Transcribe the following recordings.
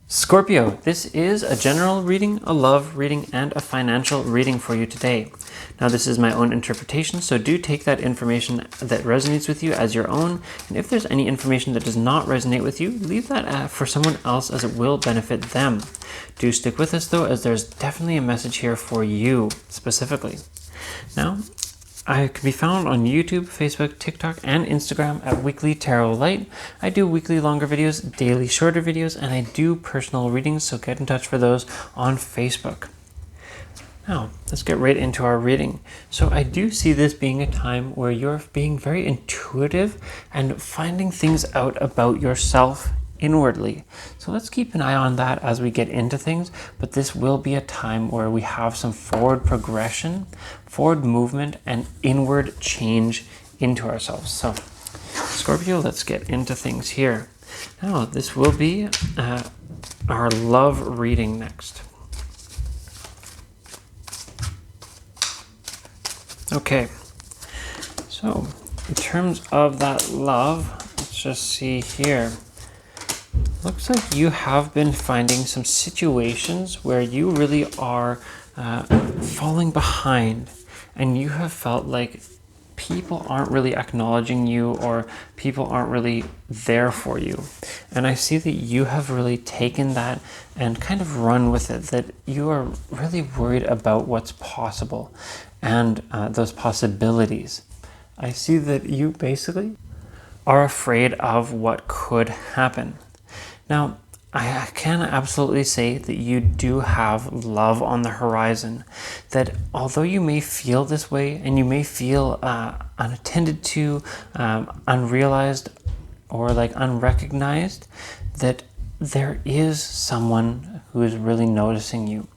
Scorpio, this is a general reading, a love reading, and a financial reading for you today. Now, this is my own interpretation, so do take that information that resonates with you as your own. And if there's any information that does not resonate with you, leave that for someone else, as it will benefit them. Do stick with us though, as there's definitely a message here for you specifically. Now, I can be found on YouTube, Facebook, TikTok, and Instagram at Weekly Tarot Light. I do weekly longer videos, daily shorter videos, and I do personal readings, so get in touch for those on Facebook. Now, let's get right into our reading. So I do see this being a time where you're being very intuitive and finding things out about yourself inwardly. So let's keep an eye on that as we get into things, but this will be a time where we have some forward progression, forward movement, and inward change into ourselves. So Scorpio, let's get into things here. Now, this will be our love reading next. Okay, so in terms of that love, let's just see here. Looks like you have been finding some situations where you really are falling behind, and you have felt like people aren't really acknowledging you, or people aren't really there for you. And I see that you have really taken that and kind of run with it, that you are really worried about what's possible and those possibilities. I see that you basically are afraid of what could happen. Now, I can absolutely say that you do have love on the horizon, that although you may feel this way and you may feel unattended to, unrealized, or like unrecognized, that there is someone who is really noticing you.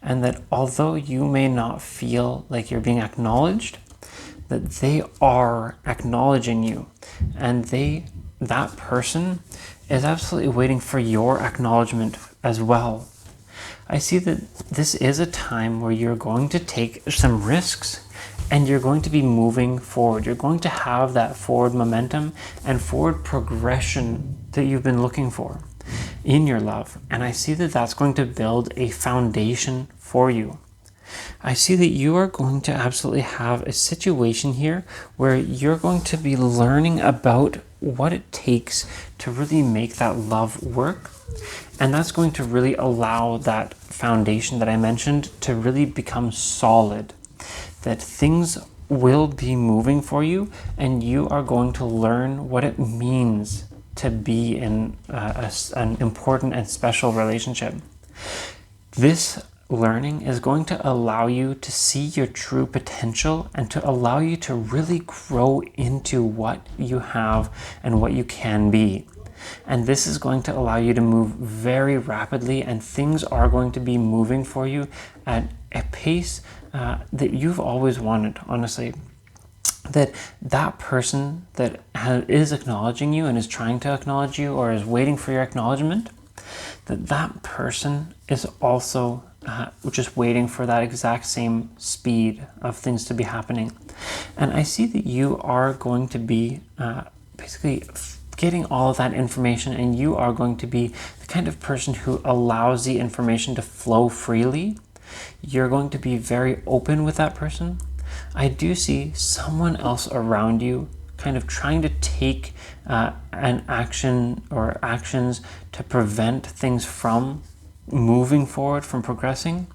And that although you may not feel like you're being acknowledged, that they are acknowledging you, and that person is absolutely waiting for your acknowledgement as well. I see that this is a time where you're going to take some risks, and you're going to be moving forward. You're going to have that forward momentum and forward progression that you've been looking for in your love. And I see that that's going to build a foundation for you. I see that you are going to absolutely have a situation here where you're going to be learning about what it takes to really make that love work. And that's going to really allow that foundation that I mentioned to really become solid, that things will be moving for you, and you are going to learn what it means to be in an important and special relationship. This learning is going to allow you to see your true potential, and to allow you to really grow into what you have and what you can be. And this is going to allow you to move very rapidly, and things are going to be moving for you at a pace that you've always wanted, honestly. That person that is acknowledging you and is trying to acknowledge you, or is waiting for your acknowledgement, that person is also just waiting for that exact same speed of things to be happening. And I see that you are going to be basically getting all of that information, and you are going to be the kind of person who allows the information to flow freely. You're going to be very open with that person. I do see someone else around you kind of trying to take an action or actions to prevent things from moving forward, from progressing,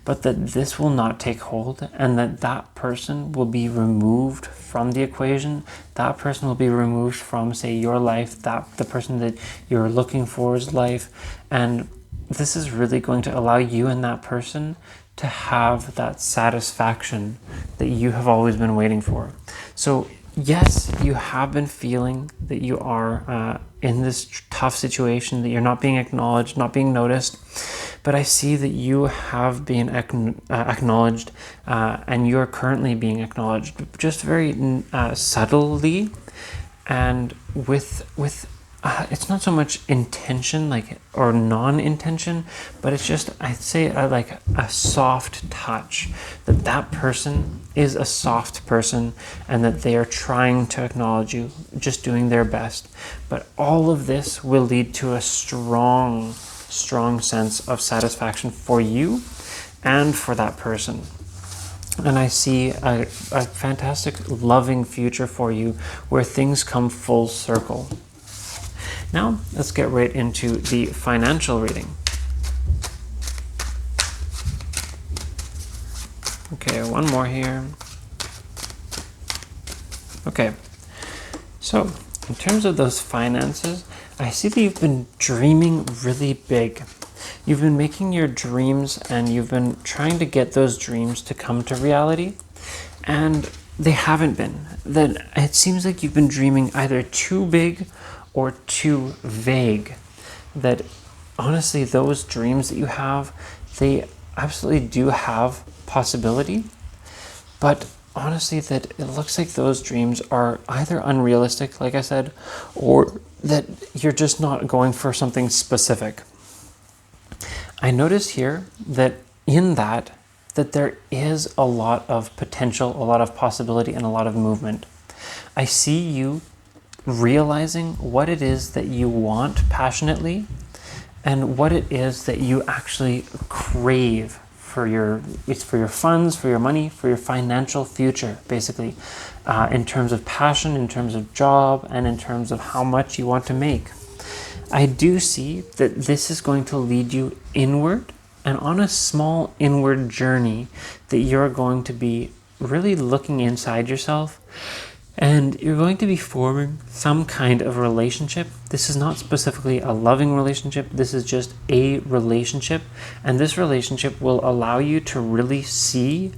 but that this will not take hold, and that person will be removed from the equation. That person will be removed from, say, your life, the person that you're looking for's life. And this is really going to allow you and that person to have that satisfaction that you have always been waiting for. So yes, you have been feeling that you are in this tough situation, that you're not being acknowledged, not being noticed, but I see that you have been acknowledged, and you're currently being acknowledged, just very subtly, and with it's not so much intention, or non-intention, but it's just, I'd say, like a soft touch, that person is a soft person, and that they are trying to acknowledge you, just doing their best. But all of this will lead to a strong strong sense of satisfaction for you and for that person. And I see a fantastic, loving future for you where things come full circle. Now, let's get right into the financial reading. Okay, one more here. Okay, so in terms of those finances, I see that you've been dreaming really big. You've been making your dreams and you've been trying to get those dreams to come to reality, and they haven't been. Then it seems like you've been dreaming either too big or too vague. That honestly, those dreams that you have, they absolutely do have possibility, but honestly, that it looks like those dreams are either unrealistic, like I said, or that you're just not going for something specific. I notice here that in that there is a lot of potential, a lot of possibility, and a lot of movement. I see you realizing what it is that you want passionately and what it is that you actually crave for your funds, for your money, for your financial future, basically, in terms of passion, in terms of job, and in terms of how much you want to make. I do see that this is going to lead you inward and on a small inward journey that you're going to be really looking inside yourself, and you're going to be forming some kind of relationship. This is not specifically a loving relationship. This is just a relationship. And this relationship will allow you to really see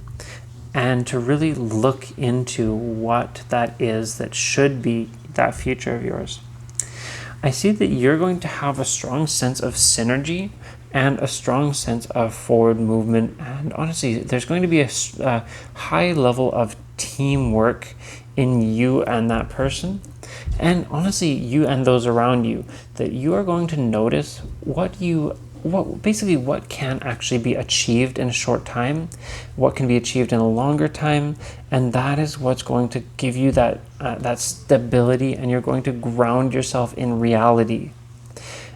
and to really look into what that is that should be that future of yours. I see that you're going to have a strong sense of synergy and a strong sense of forward movement. And honestly, there's going to be a high level of teamwork in you and that person. And honestly, you and those around you, that you are going to notice what can actually be achieved in a short time, what can be achieved in a longer time, and that is what's going to give you that stability, and you're going to ground yourself in reality.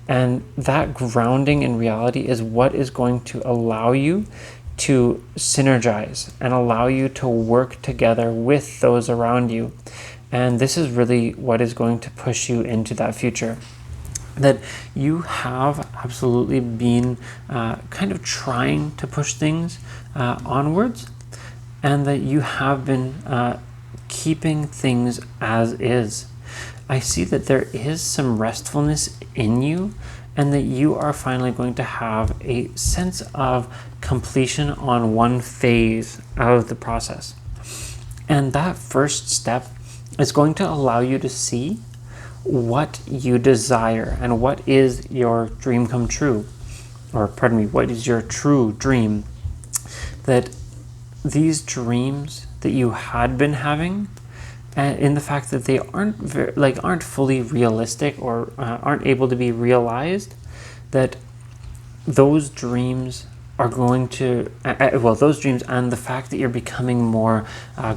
And that grounding in reality is what is going to allow you to synergize and allow you to work together with those around you. And this is really what is going to push you into that future. That you have absolutely been kind of trying to push things onwards, and that you have been keeping things as is. I see that there is some restfulness in you, and that you are finally going to have a sense of completion on one phase of the process. And that first step is going to allow you to see what you desire and what is your dream come true, or pardon me, what is your true dream. That these dreams that you had been having, in the fact that they aren't fully realistic or aren't able to be realized, that those dreams are going to, those dreams and the fact that you're becoming more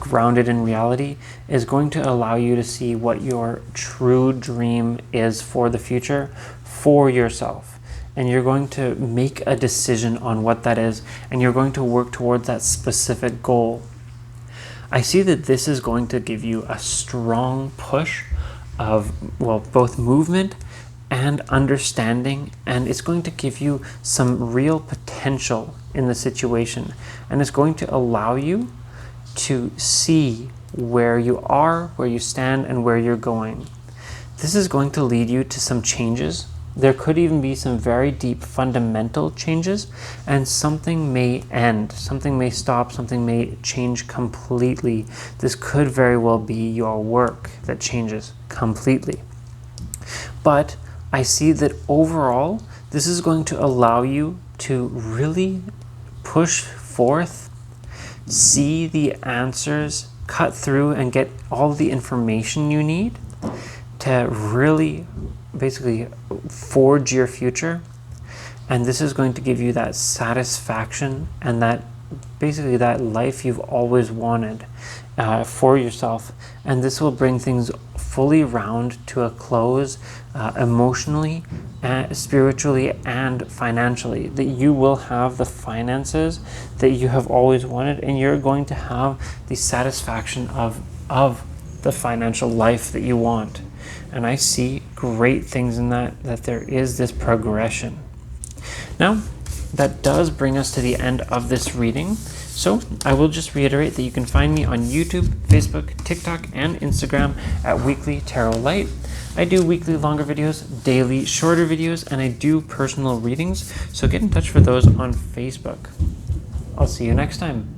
grounded in reality is going to allow you to see what your true dream is for the future for yourself. And you're going to make a decision on what that is, and you're going to work towards that specific goal. I see that this is going to give you a strong push of, both movement and understanding, and it's going to give you some real potential in the situation, and it's going to allow you to see where you are, where you stand, and where you're going. This is going to lead you to some changes. There could even be some very deep fundamental changes, and something may end, something may stop, something may change completely. This could very well be your work that changes completely. But I see that overall, this is going to allow you to really push forth, see the answers, cut through and get all the information you need to really basically forge your future. And this is going to give you that satisfaction and that basically that life you've always wanted for yourself. And this will bring things fully round to a close emotionally spiritually and financially, that you will have the finances that you have always wanted, and you're going to have the satisfaction of the financial life that you want. And I see great things in that there is this progression. Now, that does bring us to the end of this reading. So I will just reiterate that you can find me on YouTube, Facebook, TikTok, and Instagram at Weekly Tarot Light. I do weekly longer videos, daily shorter videos, and I do personal readings. So get in touch for those on Facebook. I'll see you next time.